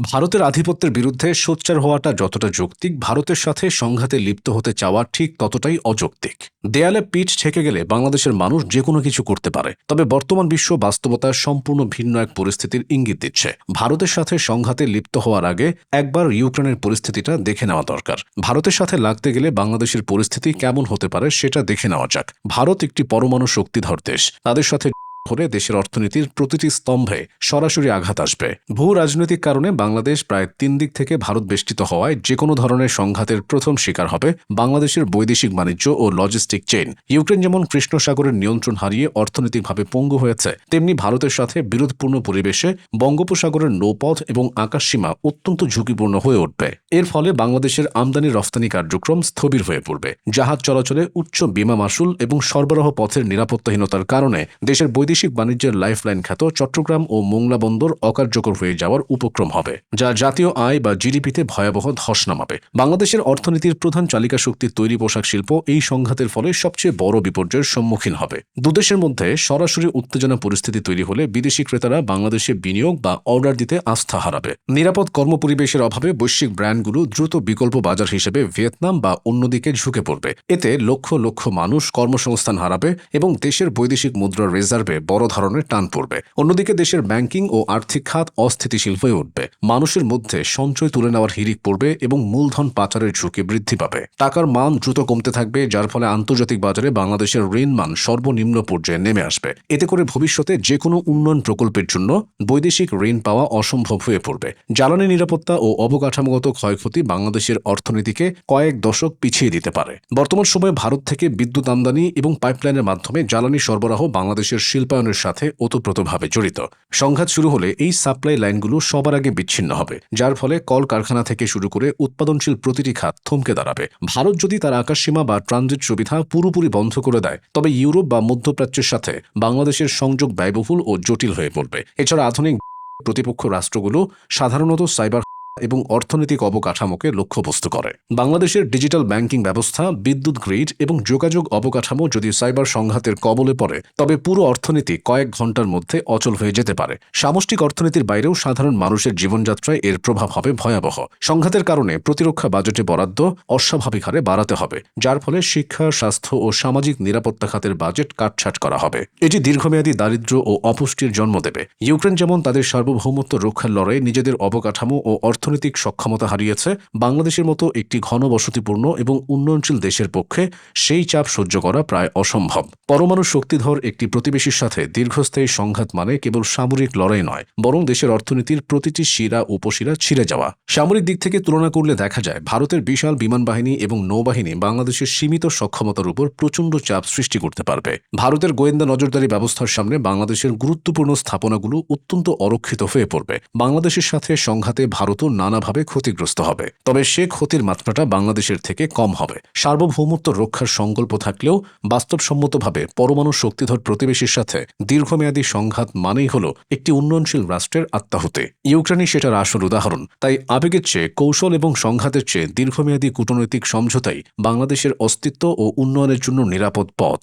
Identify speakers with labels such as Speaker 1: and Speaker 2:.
Speaker 1: ভারতের আধিপত্যের বিরুদ্ধে সোচ্চার হওয়াটা যতটা যৌক্তিক, ভারতের সাথে সংঘাতে লিপ্ত হতে চাওয়া ঠিক ততটাই অযৌক্তিক। দেয়ালে পিঠ ঠেকে গেলে বাংলাদেশের মানুষ যে কোনো কিছু করতে পারে, তবে বর্তমান বিশ্ব বাস্তবতা সম্পূর্ণ ভিন্ন এক পরিস্থিতির ইঙ্গিত দিচ্ছে। ভারতের সাথে সংঘাতে লিপ্ত হওয়ার আগে একবার ইউক্রেনের পরিস্থিতিটা দেখে নেওয়া দরকার। ভারতের সাথে লাগতে গেলে বাংলাদেশের পরিস্থিতি কেমন হতে পারে সেটা দেখে নেওয়া যাক। ভারত একটি পরমাণু শক্তিধর দেশ। তাদের সাথে হলে দেশের অর্থনীতির প্রতিটি স্তম্ভে সরাসরি আঘাত আসবে। ভূ রাজনৈতিক কারণে বাংলাদেশ প্রায় 3 দিক থেকে ভারত বেষ্টিত হওয়ায় যে কোনো ধরনের সংঘাতের প্রথম শিকার হবে বাংলাদেশের বৈদেশিক বাণিজ্য ও লজিস্টিক চেইন। ইউক্রেন যেমন কৃষ্ণ সাগরের নিয়ন্ত্রণ হারিয়ে অর্থনৈতিকভাবে পঙ্গু হয়েছে, তেমনি ভারতের সাথে বিরোধপূর্ণ পরিবেশে বঙ্গোপসাগরের নৌপথ এবং আকাশসীমা অত্যন্ত ঝুঁকিপূর্ণ হয়ে উঠবে। এর ফলে বাংলাদেশের আমদানি রফতানি কার্যক্রম স্থবির হয়ে পড়বে। জাহাজ চলাচলে উচ্চ বিমা মাশুল এবং সরবরাহ পথের নিরাপত্তাহীনতার কারণে দেশের বৈদেশিক বাণিজ্যের লাইফলাইন খ্যাত চট্টগ্রাম ও মোংলা বন্দর অকার্যকর হয়ে যাওয়ার উপক্রম হবে, যা জাতীয় আয় বা জিডিপিতে ভয়াবহ ধস নামাবে। বাংলাদেশের অর্থনীতির প্রধান চালিকা শক্তির তৈরি পোশাক শিল্প এই সংঘাতের ফলে সবচেয়ে বড় বিপর্যয়ের সম্মুখীন হবে। দুদেশের মধ্যে সরাসরি উত্তেজনা পরিস্থিতি তৈরি হলে বিদেশি ক্রেতারা বাংলাদেশে বিনিয়োগ বা অর্ডার দিতে আস্থা হারাবে। নিরাপদ কর্মপরিবেশের অভাবে বৈশ্বিক ব্র্যান্ডগুলো দ্রুত বিকল্প বাজার হিসেবে ভিয়েতনাম বা অন্যদিকে ঝুঁকে পড়বে। এতে লক্ষ লক্ষ মানুষ কর্মসংস্থান হারাবে এবং দেশের বৈদেশিক মুদ্রার রিজার্ভে বড় ধরনের টান পড়বে। অন্যদিকে দেশের ব্যাংকিং ও আর্থিক খাত অস্থিতিশীল হয়ে উঠবে। মানুষের মধ্যে সঞ্চয় তুলে নেওয়ার হিড়িক পড়বে এবং মূলধন পাচারের ঝুঁকি বৃদ্ধি পাবে। টাকার মান দ্রুত কমতে থাকবে, যার ফলে আন্তর্জাতিক বাজারে বাংলাদেশের ঋণ মান সর্বনিম্ন পর্যায়ে নেমে আসবে। এতে করে ভবিষ্যতে যে কোনো উন্নয়ন প্রকল্পের জন্য বৈদেশিক ঋণ পাওয়া অসম্ভব হয়ে পড়বে। জ্বালানি নিরাপত্তা ও অবকাঠামোগত ক্ষয়ক্ষতি বাংলাদেশের অর্থনীতিকে কয়েক দশক পিছিয়ে দিতে পারে। বর্তমান সময়ে ভারত থেকে বিদ্যুৎ আমদানি এবং পাইপলাইনের মাধ্যমে জ্বালানি সরবরাহ বাংলাদেশের শিল্পায়নের সাথে ওতপ্রোতভাবে জড়িত। সংঘাত শুরু হলে এই সাপ্লাই লাইনগুলো সবার আগে বিচ্ছিন্ন হবে, যার ফলে কলকারখানা থেকে শুরু করে উৎপাদনশীল প্রতিটি খাত থমকে দাঁড়াবে। ভারত যদি তার আকাশসীমা বা ট্রানজিট সুবিধা পুরোপুরি বন্ধ করে দেয়, তবে ইউরোপ বা মধ্যপ্রাচ্যের সাথে বাংলাদেশের সংযোগ ব্যয়বহুল ও জটিল হয়ে পড়বে। এছাড়া আধুনিক প্রতিপক্ষ রাষ্ট্রগুলো সাধারণত সাইবার এবং অর্থনৈতিক অবকাঠামোকে লক্ষ্যবস্তু করে। বাংলাদেশের ডিজিটাল ব্যাংকিং ব্যবস্থা, বিদ্যুৎ গ্রিড এবং যোগাযোগ অবকাঠামো যদি সাইবার সংঘাতের কবলে পড়ে, তবে পুরো অর্থনীতি কয়েক ঘন্টার মধ্যে অচল হয়ে যেতে পারে। সামষ্টিক অর্থনীতির বাইরেও সাধারণ মানুষের জীবনযাত্রায় এর প্রভাব হবে ভয়াবহ। সংঘাতের কারণে প্রতিরক্ষা বাজেটে বরাদ্দ অস্বাভাবিক হারে বাড়াতে হবে, যার ফলে শিক্ষা, স্বাস্থ্য ও সামাজিক নিরাপত্তা খাতের বাজেট কাটছাঁট করা হবে। এটি দীর্ঘমেয়াদী দারিদ্র্য ও অপুষ্টির জন্ম দেবে। ইউক্রেন যেমন তাদের সার্বভৌমত্ব রক্ষার লড়াইয়ে নিজেদের অবকাঠামো ও অর্থনৈতিক সক্ষমতা হারিয়েছে, বাংলাদেশের মতো একটি ঘনবসতিপূর্ণ এবং উন্নয়নশীল দেশের পক্ষে সেই চাপ সহ্য করা প্রায় অসম্ভব। পরমাণু শক্তিধর একটি প্রতিবেশীর সাথে দীর্ঘস্থায়ী সংঘাত মানে কেবল সামরিক লড়াই নয়, বরং দেশের অর্থনীতির প্রতিটি শিরা উপশিরা ছিঁড়ে যাওয়া। সামরিক দিক থেকে তুলনা করলে দেখা যায় ভারতের বিশাল বিমান বাহিনী এবং নৌবাহিনী বাংলাদেশের সীমিত সক্ষমতার উপর প্রচণ্ড চাপ সৃষ্টি করতে পারবে। ভারতের গোয়েন্দা নজরদারি ব্যবস্থার সামনে বাংলাদেশের গুরুত্বপূর্ণ স্থাপনাগুলো অত্যন্ত অরক্ষিত হয়ে পড়বে। বাংলাদেশের সাথে সংঘাতে ভারতও নানাভাবে ক্ষতিগ্রস্ত হবে, তবে সে ক্ষতির মাত্রাটা বাংলাদেশের থেকে কম হবে। সার্বভৌমত্ব রক্ষার সংকল্প থাকলেও বাস্তবসম্মতভাবে পরমাণু শক্তিধর প্রতিবেশীর সাথে দীর্ঘমেয়াদী সংঘাত মানেই হল একটি উন্নয়নশীল রাষ্ট্রের আত্মাহুতি। ইউক্রেনই সেটার আসল উদাহরণ। তাই আবেগের চেয়ে কৌশল এবং সংঘাতের চেয়ে দীর্ঘমেয়াদী কূটনৈতিক সমঝোতাই বাংলাদেশের অস্তিত্ব ও উন্নয়নের জন্য নিরাপদ পথ।